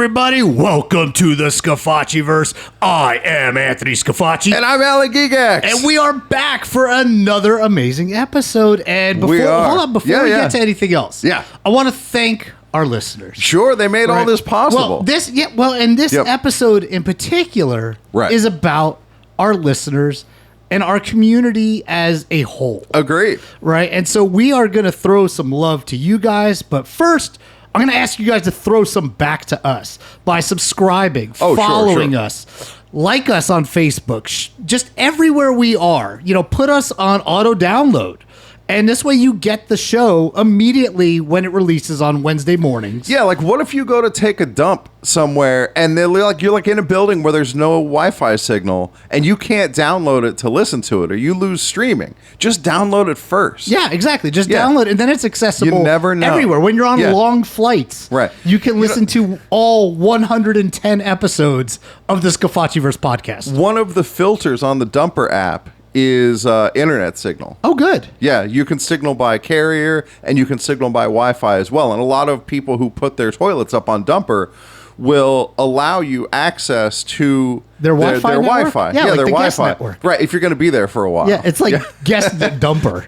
everybody? Welcome to the Scafachiverse. I am Anthony Scafachi. And I'm Alan Gigax. And we are back for another amazing episode. And before, before we get to anything else, I want to thank our listeners. Sure, they made all this possible. This episode in particular is about our listeners and our community as a whole. Agreed. Right? And so we are going to throw some love to you guys, but first, I'm going to ask you guys to throw some back to us by subscribing, following us, like us on Facebook, just everywhere we are. You know, put us on auto download. And this way you get the show immediately when it releases on Wednesday mornings. Yeah, like what if you go to take a dump somewhere and they're like you're like in a building where there's no Wi-Fi signal and you can't download it to listen to it or you lose streaming. Just download it first. Yeah, exactly. Just download it and then it's accessible you never know. Everywhere. When you're on long flights, you can listen to all 110 episodes of the Scafachiverse podcast. One of the filters on the Dumper app is internet signal. Oh, good. Yeah, you can signal by carrier and you can signal by Wi-Fi as well. And a lot of people who put their toilets up on Dumper will allow you access to their Wi-Fi. Yeah, like their the Wi-Fi. Network. Right, if you're going to be there for a while. Yeah, it's like guest the Dumper.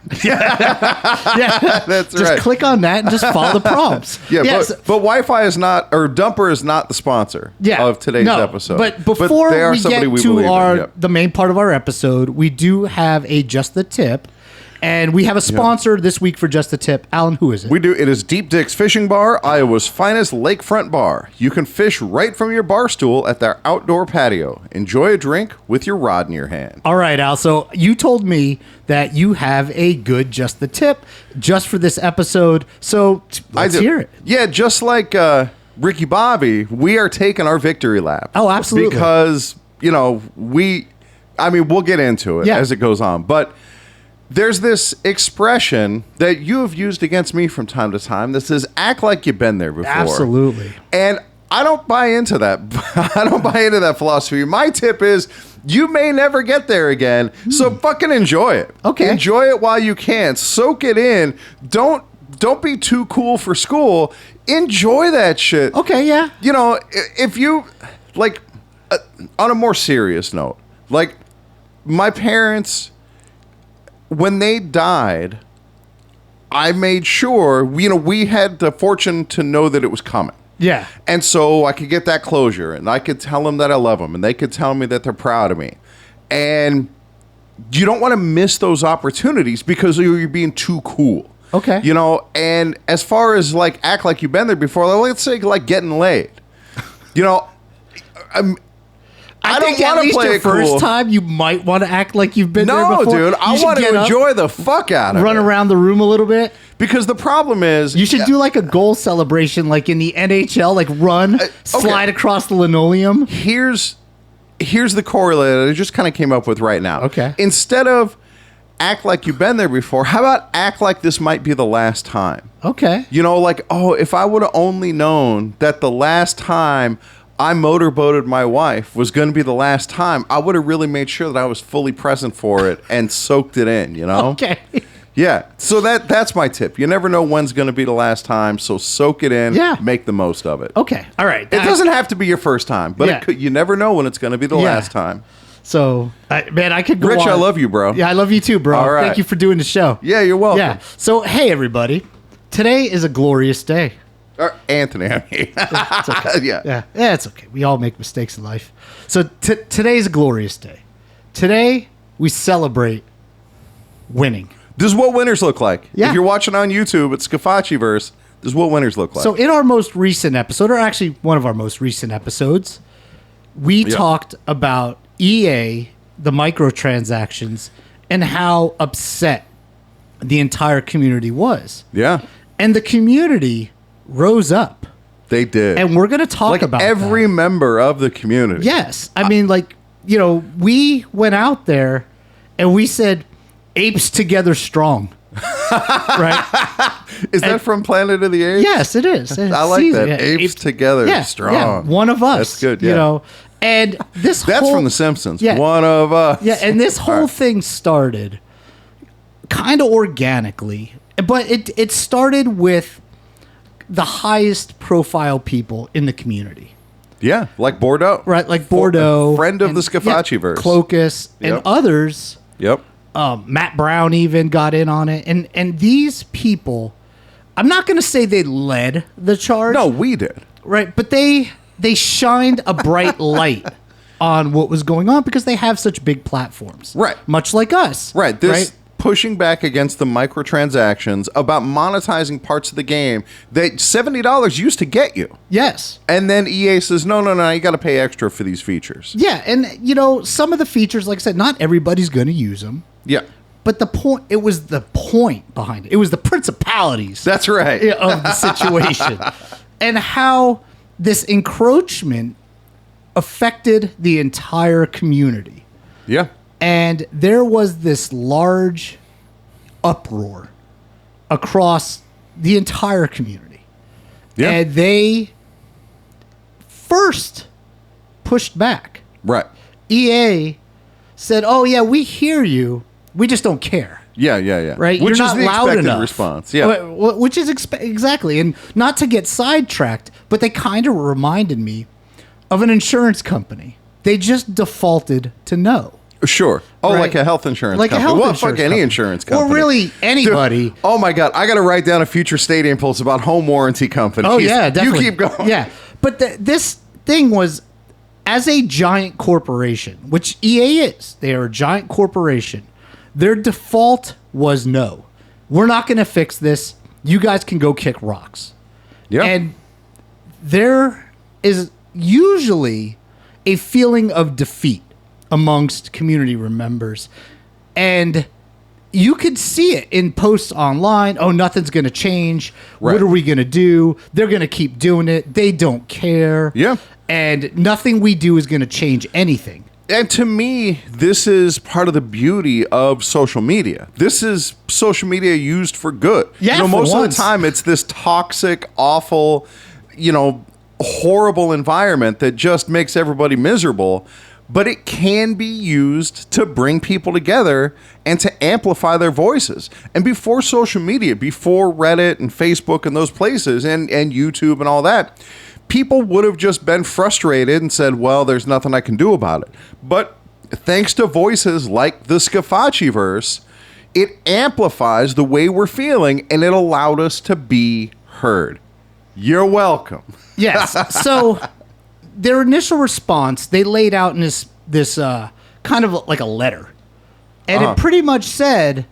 That's just right. click on that and just follow the prompts. But Wi-Fi is not, or Dumper is not the sponsor of today's episode. But before we get to the main part of our episode, we do have a Just the Tip. And we have a sponsor this week for Just the Tip. Alan, who is it? We do. It is Deep Dick's Fishing Bar, Iowa's finest lakefront bar. You can fish right from your bar stool at their outdoor patio. Enjoy a drink with your rod in your hand. All right, Al. So you told me that you have a good Just the Tip just for this episode. So let's hear it. Yeah, just like Ricky Bobby, we are taking our victory lap. Oh, absolutely. Because, we'll get into it as it goes on. But there's this expression that you have used against me from time to time that says, act like you've been there before. Absolutely. And I don't buy into that. I don't buy into that philosophy. My tip is, you may never get there again, so fucking enjoy it. Okay. Enjoy it while you can. Soak it in. Don't be too cool for school. Enjoy that shit. Okay, yeah. If you, on a more serious note, like, my parents, when they died, I made sure, we had the fortune to know that it was coming. Yeah. And so I could get that closure and I could tell them that I love them and they could tell me that they're proud of me. And you don't want to miss those opportunities because you're being too cool. Okay. And as far as act like you've been there before, let's say getting laid. I don't want to play it cool. First time, you might want to act like you've been there before. No, dude. I want to enjoy the fuck out of it. Run around the room a little bit. Because the problem is, you should do a goal celebration, like in the NHL, run, slide across the linoleum. Here's the correlate that I just kind of came up with right now. Okay. Instead of act like you've been there before, how about act like this might be the last time? Okay. If I would have only known that the last time I motorboated my wife was going to be the last time, I would have really made sure that I was fully present for it and soaked it in, Okay. Yeah. So that's my tip. You never know when's going to be the last time, so soak it in, make the most of it. Okay. All right. It doesn't have to be your first time, but you never know when it's going to be the last time. So, I could go Rich, on. I love you, bro. Yeah, I love you too, bro. All right. Thank you for doing the show. Yeah, you're welcome. Yeah. So, hey, everybody. Today is a glorious day. Anthony, I mean. It's okay. Yeah, it's okay. We all make mistakes in life. So today's a glorious day. Today, we celebrate winning. This is what winners look like. Yeah. If you're watching on YouTube at Scafachiverse, this is what winners look like. So in our most recent episode, or actually one of our most recent episodes, we talked about EA, the microtransactions, and how upset the entire community was. Yeah. And the community rose up. They did. And we're going to talk about every member of the community. Yes. I mean, we went out there and we said, apes together strong. Right? Is that from Planet of the Apes? Yes, it is. I like that. Apes together strong. Yeah, one of us. That's good, yeah. And this That's from The Simpsons. Yeah, one of us. Yeah, and this whole thing started kind of organically, but it started with the highest profile people in the community. Yeah, like Bordeaux. Right, like Bordeaux. Friend of the Scafachiverse. Cloakus and others. Yep. Matt Brown even got in on it. And these people, I'm not going to say they led the charge. No, we did. Right, but they shined a bright light on what was going on because they have such big platforms. Right. Much like us. Right. This pushing back against the microtransactions about monetizing parts of the game that $70 used to get you. Yes. And then EA says, no, you got to pay extra for these features. Yeah, and some of the features, like I said, not everybody's going to use them. Yeah. But it was the point behind it. It was the principalities. That's right. Of the situation. And how this encroachment affected the entire community. Yeah. And there was this large uproar across the entire community. Yeah. And they first pushed back. Right. EA said, "Oh yeah, we hear you. We just don't care." Yeah. Right? Which You're is not the loud expected enough. response. Yeah. Which is exactly. And not to get sidetracked, but they kind of reminded me of an insurance company. They just defaulted to no. Sure. Oh, Right? like a health insurance Like company. a health Well, insurance fuck any company. insurance company. Or really anybody. Dude, oh my God. I got to write down a future stadium post about home warranty companies. Oh yeah, definitely. You keep going. Yeah. But this thing was, as a giant corporation, which EA is, they are a giant corporation, their default was no. We're not going to fix this. You guys can go kick rocks. Yeah. And there is usually a feeling of defeat amongst community members. And you could see it in posts online. Oh, nothing's going to change. Right. What are we going to do? They're going to keep doing it. They don't care. Yeah. And nothing we do is going to change anything. And to me, this is part of the beauty of social media. This is social media used for good. Yeah, most for of once. the time it's this toxic, awful, horrible environment that just makes everybody miserable. But it can be used to bring people together and to amplify their voices. And before social media, before Reddit and Facebook and those places and YouTube and all that, people would have just been frustrated and said, well, there's nothing I can do about it. But thanks to voices like the Scafachiverse, it amplifies the way we're feeling and it allowed us to be heard. You're welcome. Yes. So their initial response, they laid out in this kind of like a letter. And it pretty much said,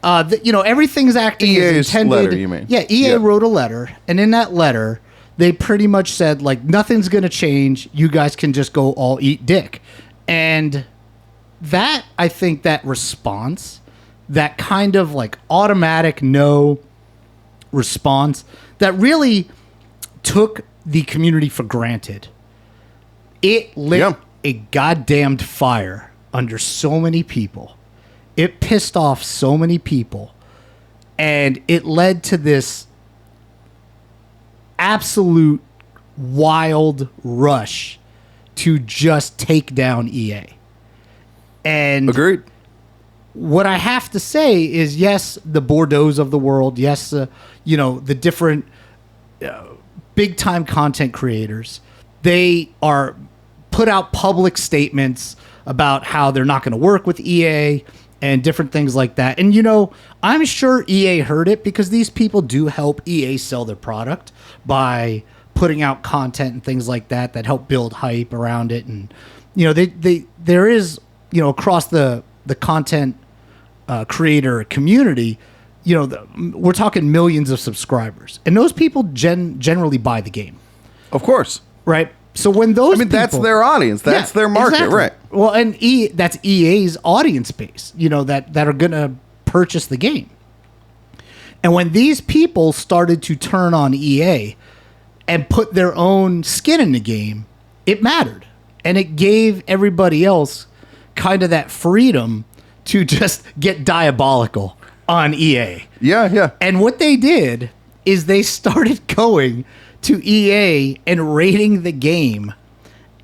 that, everything's acting EA's as intended. letter, you mean? Yeah, EA wrote a letter. And in that letter, they pretty much said, like, nothing's going to change. You guys can just go all eat dick. And that, I think that response, that kind of like automatic no response, that really took the community for granted. It lit a goddamned fire under so many people. It pissed off so many people. And it led to this absolute wild rush to just take down EA. And Agreed. what I have to say is, yes, the Bordeaux's of the world, yes, the different big time content creators, they are put out public statements about how they're not going to work with EA and different things like that. And, I'm sure EA heard it because these people do help EA sell their product by putting out content and things like that help build hype around it. And, there is, across the content creator community, we're talking millions of subscribers. And those people generally buy the game. Of course. Right? So when those that's people, their audience. That's their market, exactly. right? Well, and that's EA's audience base, that are going to purchase the game. And when these people started to turn on EA and put their own skin in the game, it mattered. And it gave everybody else kind of that freedom to just get diabolical on EA. Yeah. And what they did is they started going to EA and rating the game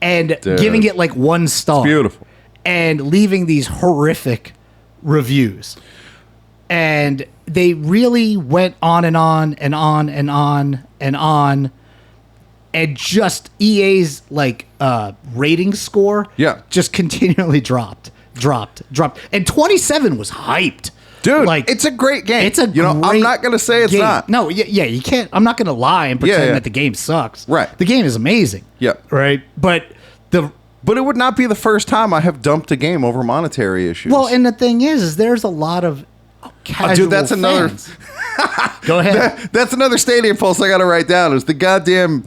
and giving it like 1 star. It's beautiful. And leaving these horrific reviews. And they really went on and on and on and on and on. and just EA's like rating score just continually dropped. And 27 was hyped. Dude, like, it's a great game. It's a great I'm not going to say it's game. not. No, you can't. I'm not going to lie and pretend that the game sucks. Right. The game is amazing. Yeah. Right. But it would not be the first time I have dumped a game over monetary issues. Well, and the thing is there's a lot of casual that's another. Go ahead. That's another Stadium Pulse I got to write down. Is the goddamn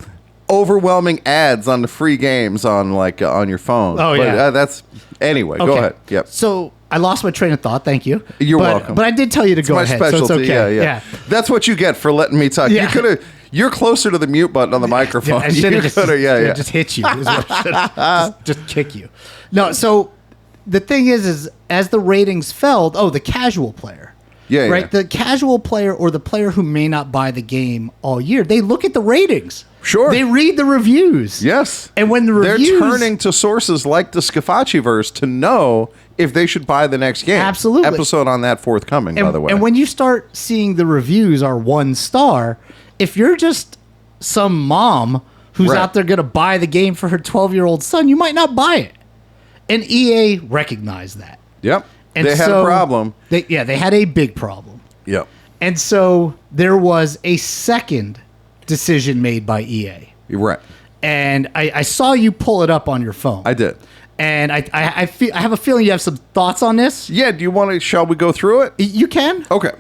overwhelming ads on the free games on on your phone. Oh, yeah. That's anyway. Go ahead. Yep. So I lost my train of thought. Thank you. You're welcome. But I did tell you to go ahead. Specialty. So it's okay. Yeah. That's what you get for letting me talk. Yeah. You're closer to the mute button on the microphone. I should have just hit you. Is what I just kick you. No. So the thing is as the ratings fell, the casual player. Yeah. Right. The casual player or the player who may not buy the game all year, they look at the ratings. Sure. They read the reviews. Yes. And when they're turning to sources like the Scafachiverse to know if they should buy the next game. Absolutely. Episode on that forthcoming, by the way. And when you start seeing the reviews are 1 star, if you're just some mom who's out there going to buy the game for her 12-year-old son, you might not buy it. And EA recognized that. Yep. And they had a problem. They had a big problem. Yep. And so there was a second decision made by EA. You're right. And I saw you pull it up on your phone. I did. And I have a feeling you have some thoughts on this. Yeah. Do you want to? Shall we go through it? You can. Okay.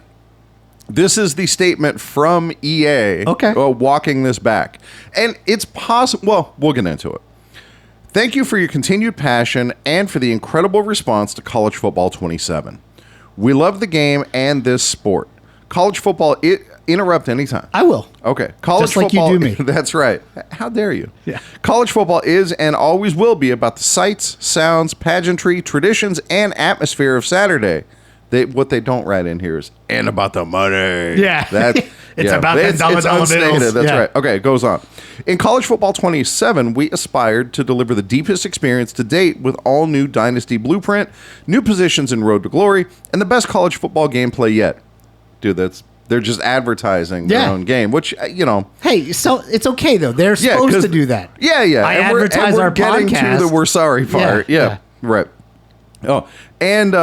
This is the statement from EA. Okay. Walking this back, and it's possible. Well, we'll get into it. Thank you for your continued passion and for the incredible response to College Football 27. We love the game and this sport. College football. Interrupt anytime. I will. Okay. College just like football. You do me. That's right. How dare you? Yeah. College football is and always will be about the sights, sounds, pageantry, traditions, and atmosphere of Saturday. What they don't write in here is and about the money. Yeah. It's about the dollar unstated. bills. That's right. Okay, it goes on. In College Football 27, we aspired to deliver the deepest experience to date with all new Dynasty blueprint, new positions in Road to Glory, and the best college football gameplay yet. Dude, they're just advertising their own game, which, Hey, so it's okay, though. They're supposed to do that. Yeah. I advertise our getting podcast. to the we're sorry part. Yeah. Right. Oh, and...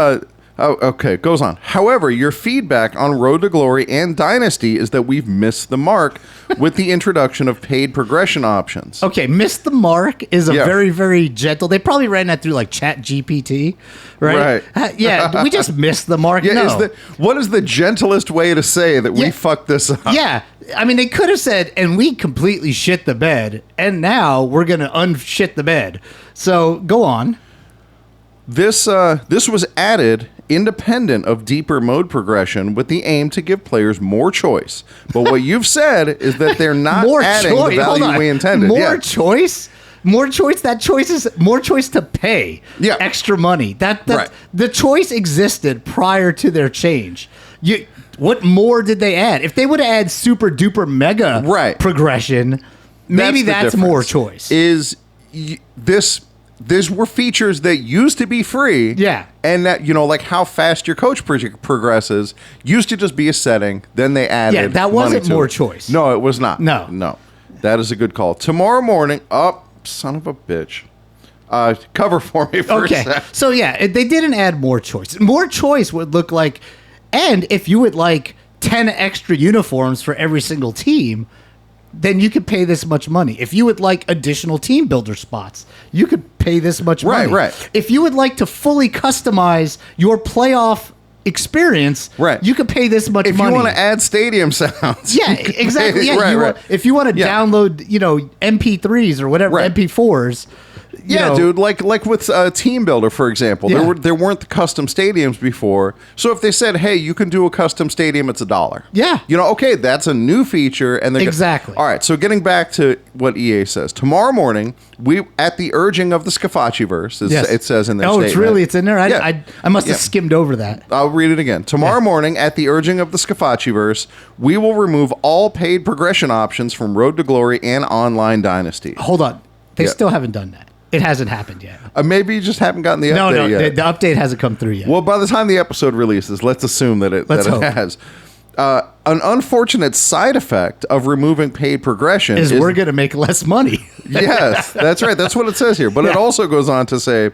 okay, goes on. However, your feedback on Road to Glory and Dynasty is that we've missed the mark with the introduction of paid progression options. Okay, missed the mark is a very, very gentle. They probably ran that through like Chat GPT, right? Right. We just missed the mark. No. What is the gentlest way to say that we fucked this up? Yeah. I mean, they could have said, and we completely shit the bed, and now we're going to unshit the bed. So go on. This was added independent of deeper mode progression with the aim to give players more choice. But what you've said is that they're not adding the value we intended. More choice? More choice? That choice is more choice to pay extra money. Right. The choice existed prior to their change. What more did they add? If they would have added super duper mega progression, maybe that's more choice. These were features that used to be free. Yeah. And that, like how fast your coach progresses used to just be a setting. Then they added. Yeah, that wasn't more choice. No, it was not. No. That is a good call. Tomorrow morning, son of a bitch. Cover for me for a sec. So, they didn't add more choice. More choice would look like, and if you would like 10 extra uniforms for every single team, then you could pay this much money. If you would like additional team builder spots, you could pay this much money. Right. If you would like to fully customize your playoff experience, you could pay this much money. If you want to add stadium sounds. Yeah, exactly. If you want to download, MP3s or whatever, MP4s. Dude, like with Team Builder, for example, there weren't the custom stadiums before. So if they said, "Hey, you can do a custom stadium, it's $1." Yeah, okay, that's a new feature, and exactly. All right, so getting back to what EA says, tomorrow morning, we at the urging of the Scafachiverse, it says in their statement. It's in there. I must have skimmed over that. I'll read it again. Tomorrow morning, at the urging of the Scafachiverse, we will remove all paid progression options from Road to Glory and Online Dynasty. Hold on, they still haven't done that. It hasn't happened yet. Maybe you just haven't gotten the update yet. The update hasn't come through yet. Well, by the time the episode releases, let's assume that it has. An unfortunate side effect of removing paid progression is we're going to make less money. Yes, that's right. That's what it says here. But it also goes on to say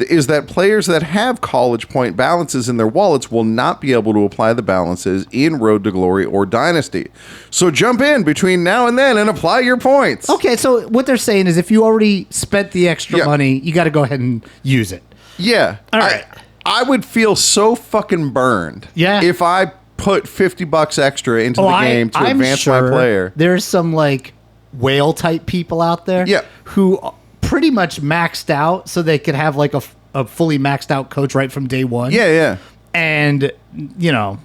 is that players that have college point balances in their wallets will not be able to apply the balances in Road to Glory or Dynasty. So jump in between now and then and apply your points. Okay, so what they're saying is if you already spent the extra money, you got to go ahead and use it. Yeah. All right. I would feel so fucking burned if I put $50 extra into the game to advance my player. There's some like whale type people out there who pretty much maxed out so they could have like a fully maxed out coach right from day one. Yeah. And, you know.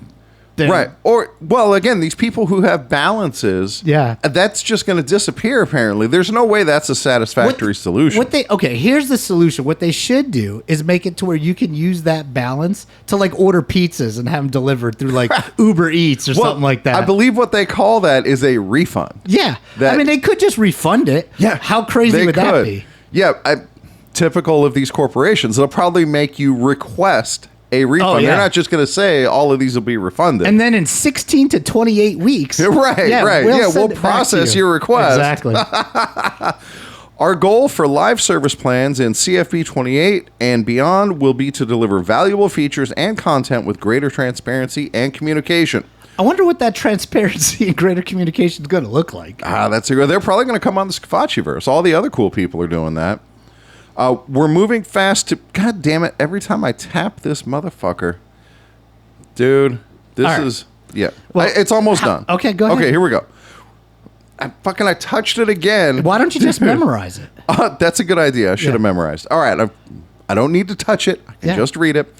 Right. Or, well, again, these people who have balances, that's just going to disappear, apparently. There's no way that's a satisfactory solution. Here's the solution. What they should do is make it to where you can use that balance to, like, order pizzas and have them delivered through, like, Uber Eats or something like that. I believe what they call that is a refund. Yeah. I mean, they could just refund it. Yeah. How crazy would that be? Yeah. Typical of these corporations, they'll probably make you request a refund. They're not just going to say all of these will be refunded. And then in 16 to 28 weeks. We'll process your request. Exactly. Our goal for live service plans in CFB 28 and beyond will be to deliver valuable features and content with greater transparency and communication. I wonder what that transparency and greater communication is going to look like. They're probably going to come on the Scafachiverse. All the other cool people are doing that. We're moving fast to... God damn it. Every time I tap this motherfucker. Dude, this is... Yeah. Well, it's almost done. Okay, go ahead. Okay, here we go. I touched it again. Why don't you just memorize it? That's a good idea. I should have memorized. All right. I don't need to touch it. I can just read it.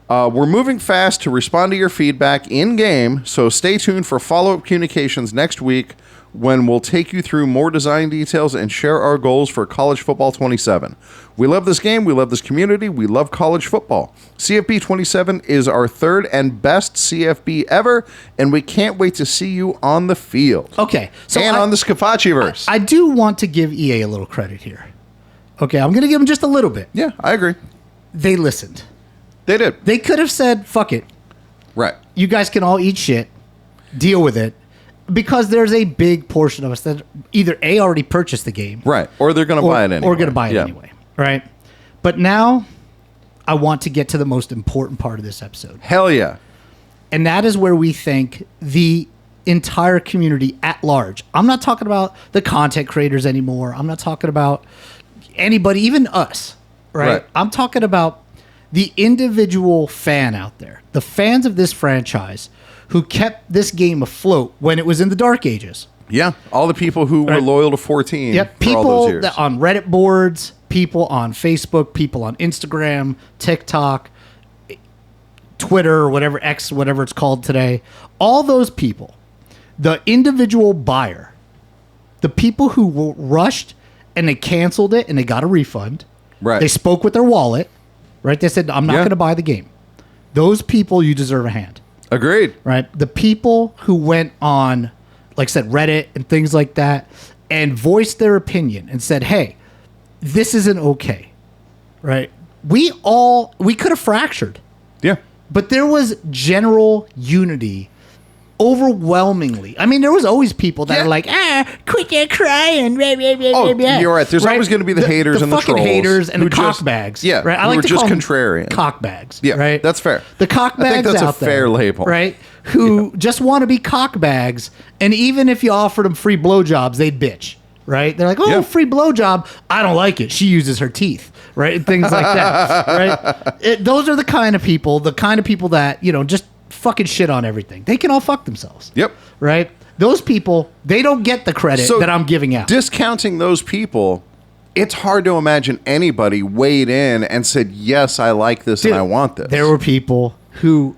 We're moving fast to respond to your feedback in-game, so stay tuned for follow-up communications next week when we'll take you through more design details and share our goals for College Football 27. We love this game. We love this community. We love college football. CFB 27 is our third and best CFB ever, and we can't wait to see you on the field. Okay. And on the Scafachiverse. I do want to give EA a little credit here. Okay, I'm going to give them just a little bit. Yeah, I agree. They listened. They did. They could have said, fuck it. Right. You guys can all eat shit. Deal with it. Because there's a big portion of us that either A, already purchased the game. Right. Or they're going to buy it anyway. Or going to buy it anyway. Right? But now, I want to get to the most important part of this episode. Hell yeah. And that is where we think the entire community at large. I'm not talking about the content creators anymore. I'm not talking about anybody, even us. Right? I'm talking about the individual fan out there. The fans of this franchise who kept this game afloat when it was in the dark ages. Yeah, all the people who were loyal to 14 for all those years. People on Reddit boards, people on Facebook, people on Instagram, TikTok, Twitter, or whatever, X, whatever it's called today. All those people, the individual buyer, the people who rushed and they canceled it and they got a refund. Right. They spoke with their wallet. Right. They said, I'm not going to buy the game. Those people, you deserve a hand. Agreed. Right. The people who went on, like I said, Reddit and things like that and voiced their opinion and said, hey, this isn't okay. Right. We could have fractured. Yeah. But there was general unity overwhelmingly. I mean, there was always people that are like, quit that crying. You're right. There's always going to be the haters and the trolls. The haters and the cockbags. Yeah. Right. I like to just contrarian. Cockbags. Yeah. Right. That's fair. The cockbags I think that's out a fair label. Right. Who just want to be cockbags. And even if you offered them free blowjobs, they'd bitch. Right. They're like, free blowjob. I don't like it. She uses her teeth. Right. And things like that. Right. Those are the kind of people that, just fucking shit on everything. They can all fuck themselves. Yep. Right? Those people, they don't get the credit that I'm giving out. Discounting those people, it's hard to imagine anybody weighed in and said, yes, I like this and I want this. There were people who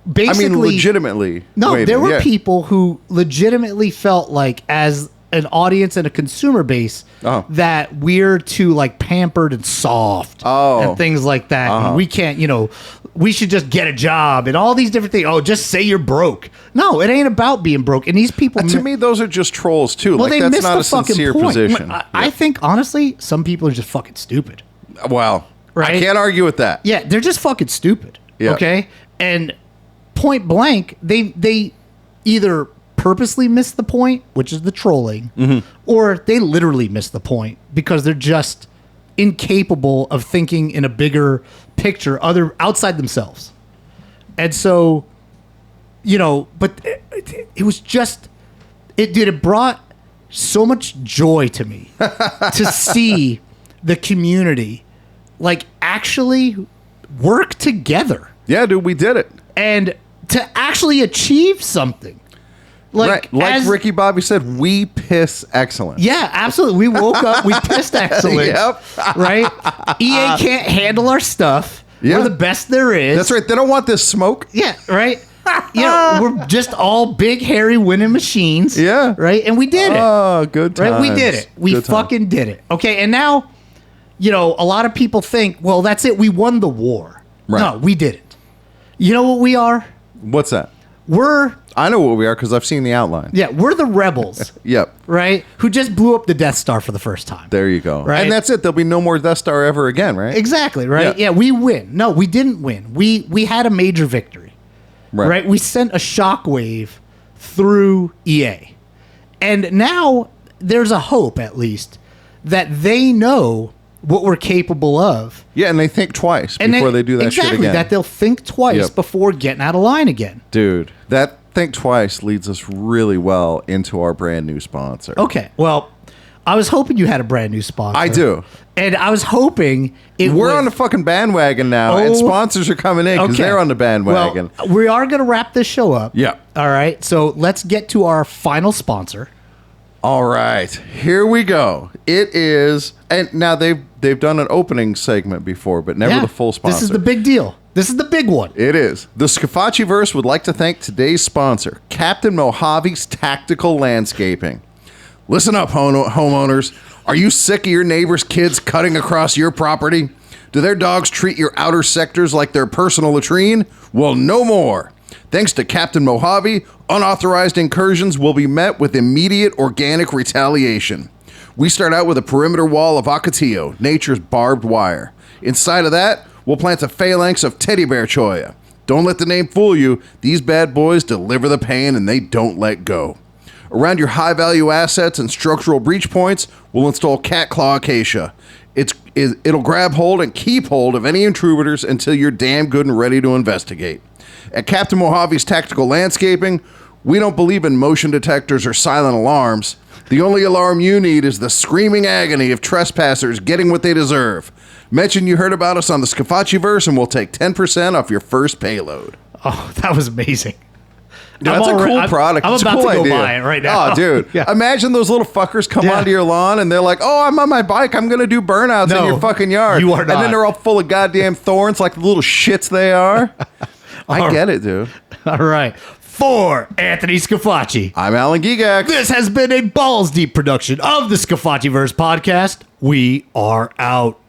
basically... legitimately. No, there were people who legitimately felt like as an audience and a consumer base that we're too like pampered and soft and things like that. And we can't, we should just get a job and all these different things. Oh, just say you're broke. No, it ain't about being broke. And these people... to me, those are just trolls too. Well, like, they that's not a sincere position. I think, honestly, some people are just fucking stupid. Well, right? I can't argue with that. Yeah, they're just fucking stupid. Yeah. Okay? And point blank, they either purposely miss the point, which is the trolling, or they literally miss the point because they're just incapable of thinking in a bigger picture outside themselves. And so, but it was just, it brought so much joy to me to see the community like actually work together. Yeah, dude, we did it. And to actually achieve something. Like Ricky Bobby said, we piss excellent. Yeah, absolutely. We woke up, we pissed excellent. Yep. Right? EA can't handle our stuff. Yeah. We're the best there is. That's right. They don't want this smoke. Yeah, right? We're just all big, hairy winning machines. Yeah. Right? And we did it. Oh, good times. Right? We did it. We fucking did it. Okay, and now, a lot of people think, well, that's it. We won the war. Right. No, we didn't. You know what we are? What's that? I know what we are because I've seen the outline. Yeah, we're the rebels. Yep. Right? Who just blew up the Death Star for the first time. There you go. Right? And that's it. There'll be no more Death Star ever again, right? Exactly, right? Yeah, we win. No, we didn't win. We had a major victory. Right? We sent a shockwave through EA. And now there's a hope, at least, that they know what we're capable of. Yeah, and they think twice before they do that shit again. Exactly, that they'll think twice before getting out of line again. Dude, that think twice leads us really well into our brand new sponsor. Okay, well, I was hoping you had a brand new sponsor. I do. And I was hoping we're on the fucking bandwagon now, and sponsors are coming in because they're on the bandwagon. Well, we are going to wrap this show up. Yeah. All right, so let's get to our final sponsor. All right, here we go. It is, and now they've done an opening segment before, but never the full sponsor. This is the big deal. This is the big one. It is. The Scafachiverse would like to thank today's sponsor, Captain Mojave's Tactical Landscaping. Listen up, homeowners. Are you sick of your neighbor's kids cutting across your property? Do their dogs treat your outer sectors like their personal latrine? Well, no more. Thanks to Captain Mojave, unauthorized incursions will be met with immediate organic retaliation. We start out with a perimeter wall of Ocotillo, nature's barbed wire. Inside of that, we'll plant a phalanx of teddy bear cholla. Don't let the name fool you. These bad boys deliver the pain and they don't let go. Around your high-value assets and structural breach points, we'll install cat claw acacia. It'll grab hold and keep hold of any intruders until you're damn good and ready to investigate. At Captain Mojave's Tactical Landscaping, we don't believe in motion detectors or silent alarms. The only alarm you need is the screaming agony of trespassers getting what they deserve. Mention you heard about us on the Scafachiverse and we'll take 10% off your first payload. Oh, that was amazing. That's a cool product. I'm about to go buy it right now. Oh, dude. Yeah. Imagine those little fuckers come onto your lawn and they're like, oh, I'm on my bike. I'm going to do burnouts in your fucking yard. You are not. And then they're all full of goddamn thorns like the little shits they are. I get it, dude. All right. For Anthony Scafachi, I'm Alan Gigax. This has been a balls deep production of the Scafachiverse podcast. We are out.